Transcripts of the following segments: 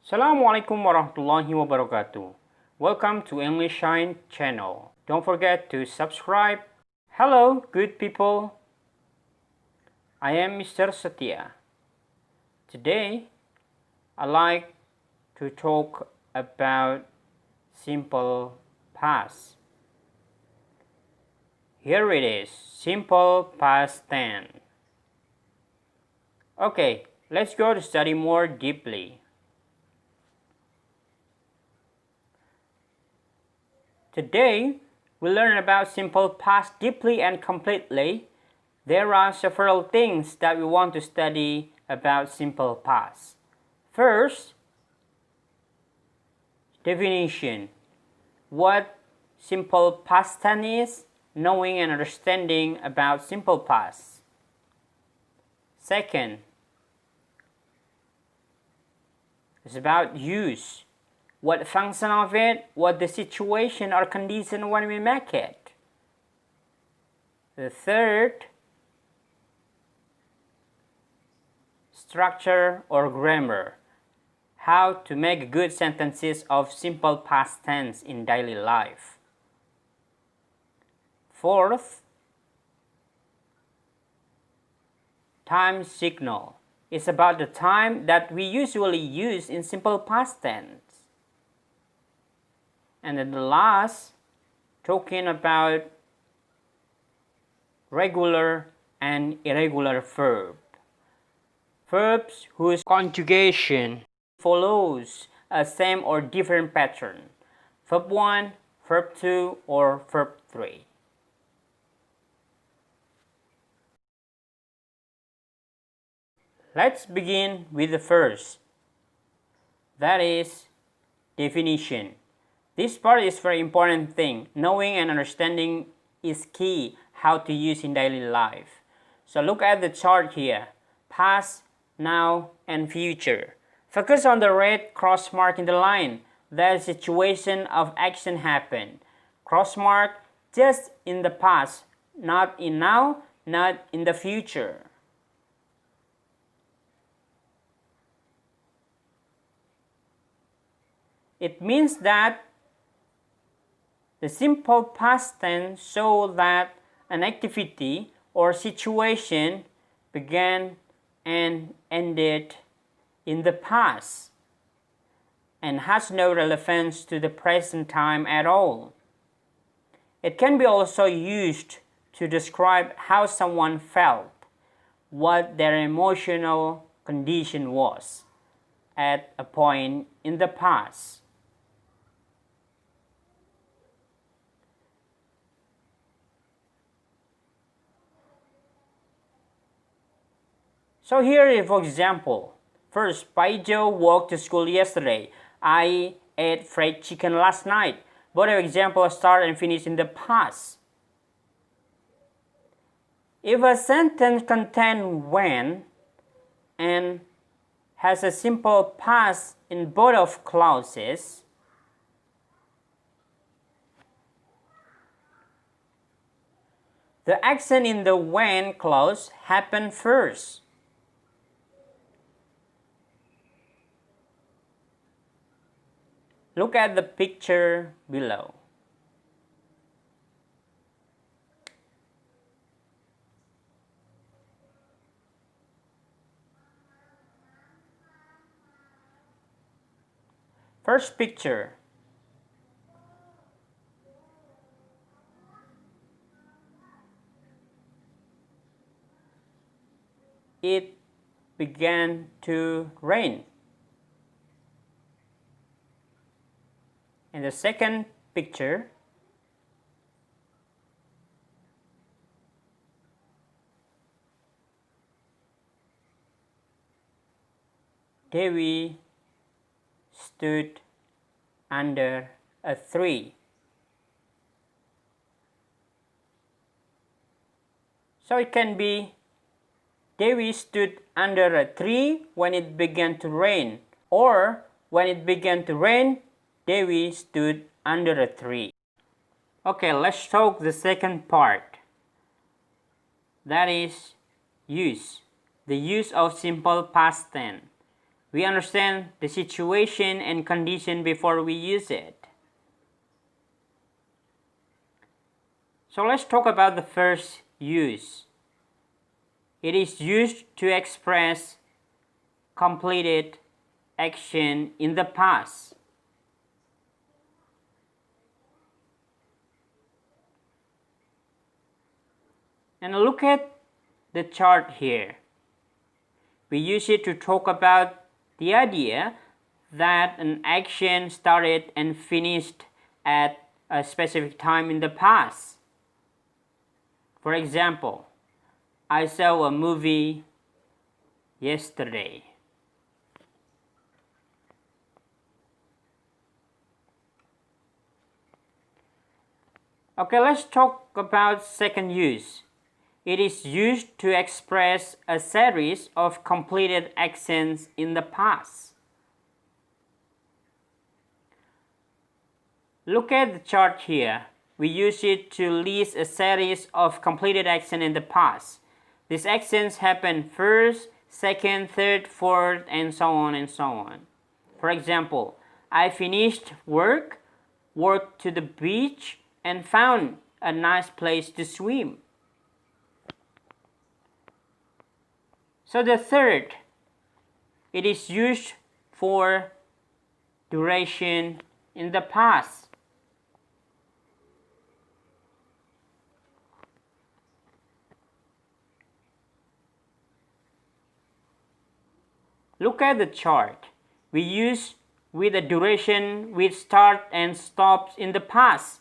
Assalamualaikum warahmatullahi wabarakatuh. Welcome to English Shine channel. Don't forget to subscribe. Hello, good people. I am Mr. Satya. Today, I like to talk about simple past. Here it is, simple past tense. Okay, let's go to study more deeply. Today, we learn about simple past deeply and completely. There are several things that we want to study about simple past. First, definition. What simple past tense is, knowing and understanding about simple past. Second, it's about use. What function of it, what the situation or condition when we make it. The third, structure or grammar. How to make good sentences of simple past tense in daily life. Fourth, time signal. It's about the time that we usually use in simple past tense. And then the last, talking about regular and irregular verb. Verbs whose conjugation follows a same or different pattern. Verb 1, verb 2, or verb 3. Let's begin with the first. That is definition. This part is very important thing. Knowing and understanding is key how to use in daily life. So look at the chart here. Past, now, and future. Focus on the red cross mark in the line. That situation of action happened. Cross mark just in the past, not in now, not in the future. It means that the simple past tense shows that an activity or situation began and ended in the past and has no relevance to the present time at all. It can be also used to describe how someone felt, what their emotional condition was at a point in the past. So here, for example, first, Paijo walked to school yesterday. I ate fried chicken last night. Both of examples start and finish in the past. If a sentence contains when and has a simple past in both of clauses, the action in the when clause happens first. Look at the picture below. First picture. It began to rain. In the second picture, Devi stood under a tree. So it can be Devi stood under a tree when it began to rain, or when it began to rain, Devi stood under a tree. Okay, let's talk the second part. That is use. The use of simple past tense. We understand the situation and condition before we use it. So let's talk about the first use. It is used to express completed action in the past. And look at the chart here. We use it to talk about the idea that an action started and finished at a specific time in the past. For example, I saw a movie yesterday. Okay, let's talk about second use. It is used to express a series of completed actions in the past. Look at the chart here. We use it to list a series of completed actions in the past. These actions happen first, second, third, fourth, and so on and so on. For example, I finished work, walked to the beach, and found a nice place to swim. So the third, it is used for duration in the past. Look at the chart. We use with a duration with start and stops in the past.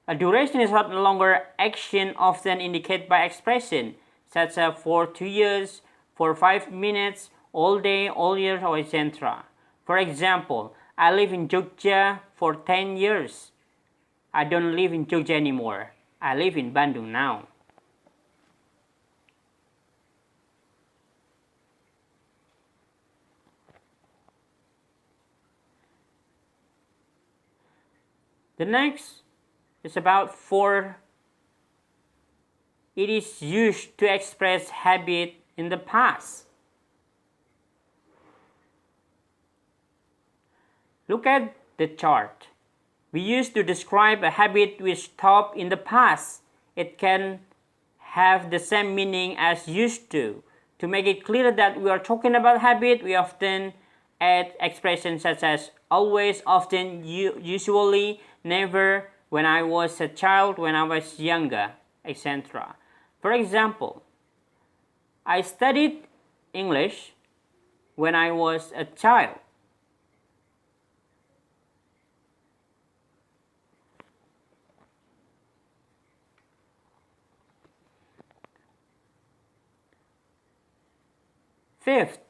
A duration is no longer action often indicated by expression, such as for 2 years, for 5 minutes, all day, all year, or etc. For example, I live in Jogja for 10 years. I don't live in Jogja anymore. I live in Bandung now. The next is about for. It is used to express habit in the past. Look at the chart. We use to describe a habit which stopped in the past. It can have the same meaning as used to. To make it clear that we are talking about habit, we often add expressions such as always, often, usually, never, when I was a child, when I was younger, etc. For example, I studied English when I was a child. Fifth,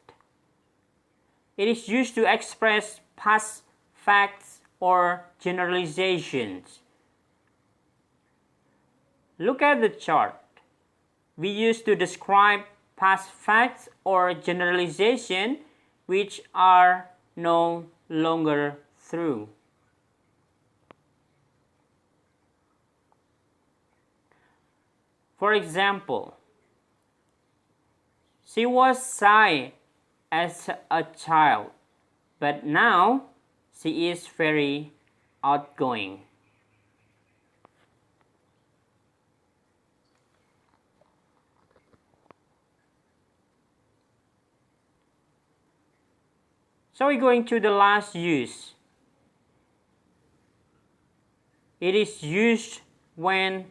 it is used to express past facts or generalizations. Look at the chart. We use to describe past facts or generalization which are no longer true. For example, she was shy as a child, but now she is very outgoing. So we're going to the last use. It is used when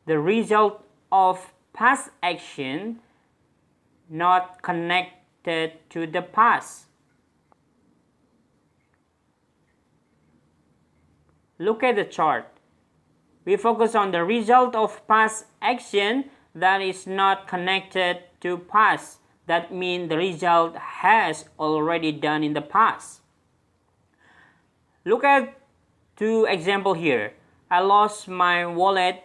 the result of past action not connected to the past. Look at the chart. We focus on the result of past action that is not connected to past. That means the result has already done in the past. Look at two examples here. I lost my wallet,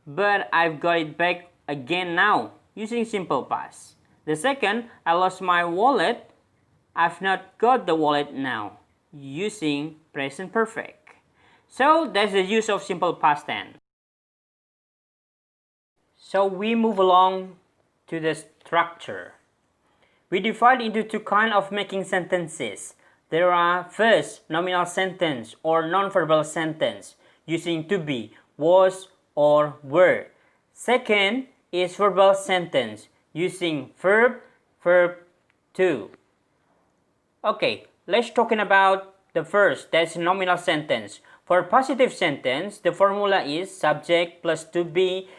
but I've got it back again now, using simple past. The second, I lost my wallet, I've not got the wallet now, using present perfect. So that's the use of simple past tense. So we move along to the structure. We divide into two kinds of making sentences. There are first, nominal sentence or nonverbal sentence using to be, was, or were. Second is verbal sentence using verb, verb to. Okay, let's talking about the first, that's nominal sentence. For positive sentence, the formula is subject plus to be,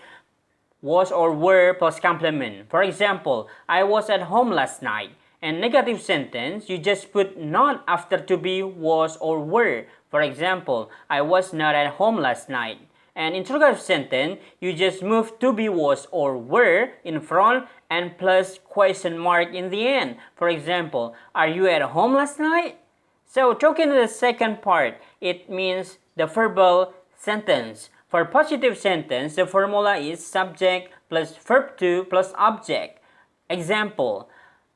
was or were plus complement. For example, I was at home last night. And negative sentence, you just put not after to be, was or were. For example, I was not at home last night. And interrogative sentence, you just move to be, was or were in front and plus question mark in the end. For example, are you at home last night? So talking to the second part, it means the verbal sentence. For positive sentence, the formula is subject plus verb to plus object. Example,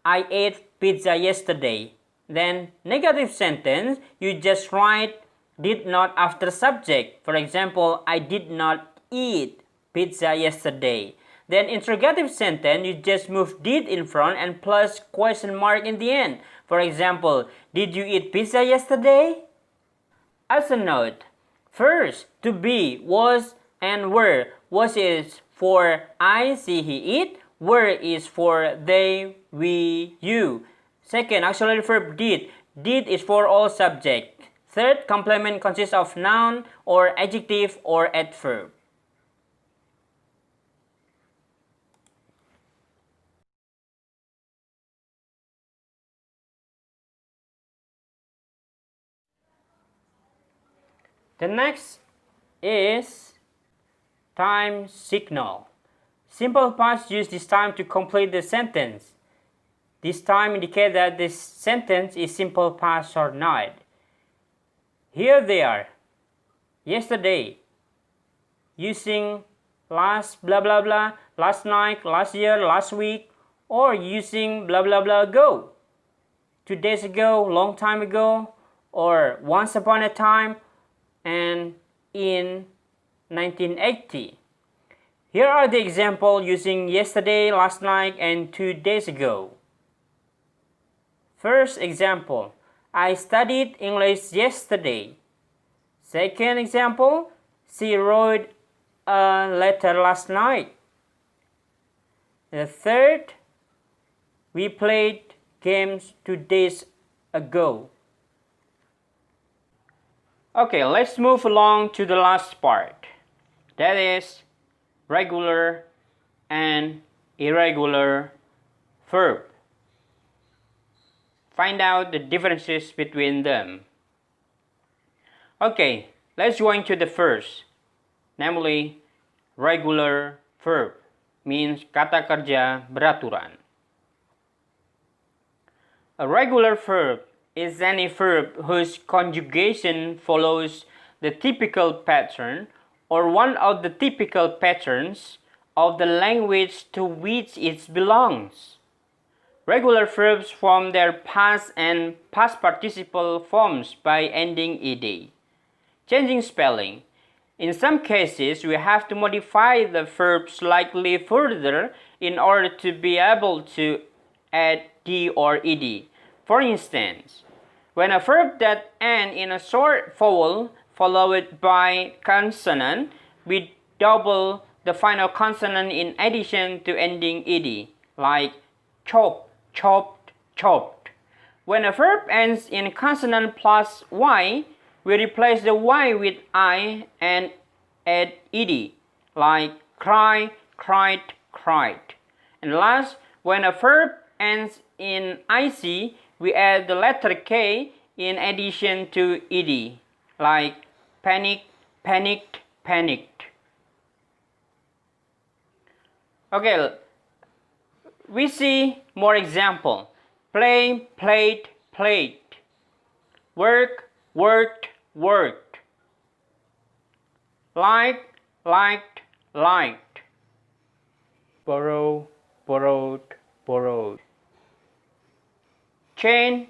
I ate pizza yesterday. Then negative sentence, you just write did not after subject. For example, I did not eat pizza yesterday. Then interrogative sentence, you just move did in front and plus question mark in the end. For example, did you eat pizza yesterday? As a note, first, to be, was, and were. Was is for I, see, he, it. Were is for they, we, you. Second, auxiliary verb did. Did is for all subject. Third, complement consists of noun or adjective or adverb. The next is time signal. Simple past use this time to complete the sentence. This time indicates that this sentence is simple past or not. Here they are. Yesterday, using last blah blah blah, last night, last year, last week, or using blah blah blah ago. 2 days ago, long time ago, or once upon a time, and in 1980. Here are the examples using yesterday, last night, and 2 days ago. First example, I studied English yesterday. Second example, she wrote a letter last night. The third, we played games 2 days ago. Okay, let's move along to the last part. That is regular and irregular verb. Find out the differences between them. Okay, let's go into the first, namely regular verb, means kata kerja beraturan. A regular verb is any verb whose conjugation follows the typical pattern or one of the typical patterns of the language to which it belongs. Regular verbs form their past and past participle forms by ending ed, changing spelling. In some cases, we have to modify the verb slightly further in order to be able to add d or ed. For instance, when a verb that ends in a short vowel followed by consonant, we double the final consonant in addition to ending ed, like chop, chopped, chopped. When a verb ends in consonant plus y, we replace the y with I and add ed, like cry, cried, cried. And last, when a verb ends in ic, we add the letter k in addition to ed, like panic, panicked, panicked. Okay, we see more example. Play, played, played. Work, worked, worked. Like, liked, liked. Borrow, borrowed, borrowed. Chain,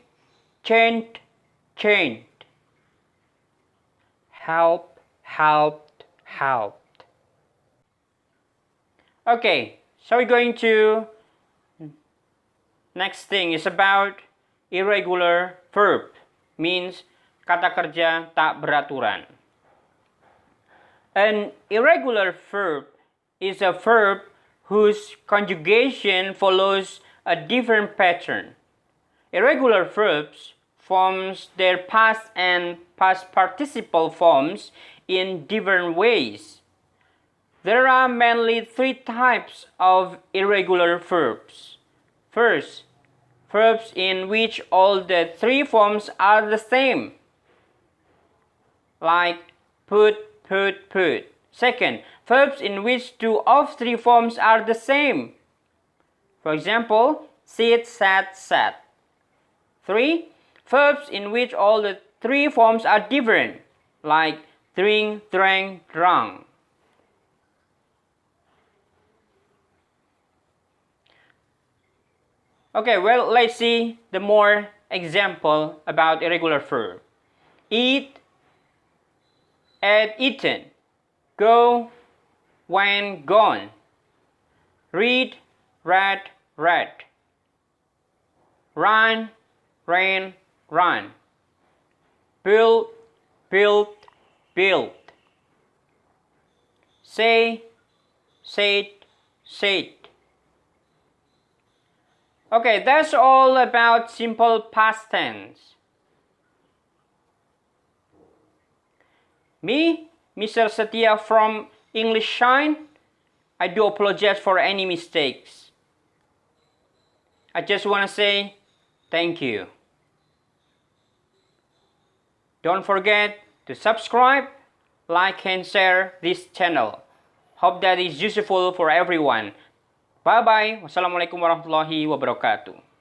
chained, chained. Help, helped, helped. Okay, so we're going to Next thing is about irregular verb, means kata kerja tak beraturan. An irregular verb is a verb whose conjugation follows a different pattern. Irregular verbs forms their past and past participle forms in different ways. There are mainly three types of irregular verbs. First, verbs in which all the three forms are the same, like put. Second, verbs in which two of three forms are the same. For example, sit, sat, sat. 3. Verbs in which all the three forms are different, like drink, drank, drunk. Okay, well, let's see the more example about irregular verb. Eat, ate, eaten. Go, went, gone. Read, read, read. Run, ran, run. Build, built, built. Say, said, said. Okay, that's all about simple past tense. Me, Mr. Setia from English Shine, I do apologize for any mistakes. I just want to say thank you. Don't forget to subscribe, like and share this channel. Hope that is useful for everyone. Bye-bye. Wassalamualaikum warahmatullahi wabarakatuh.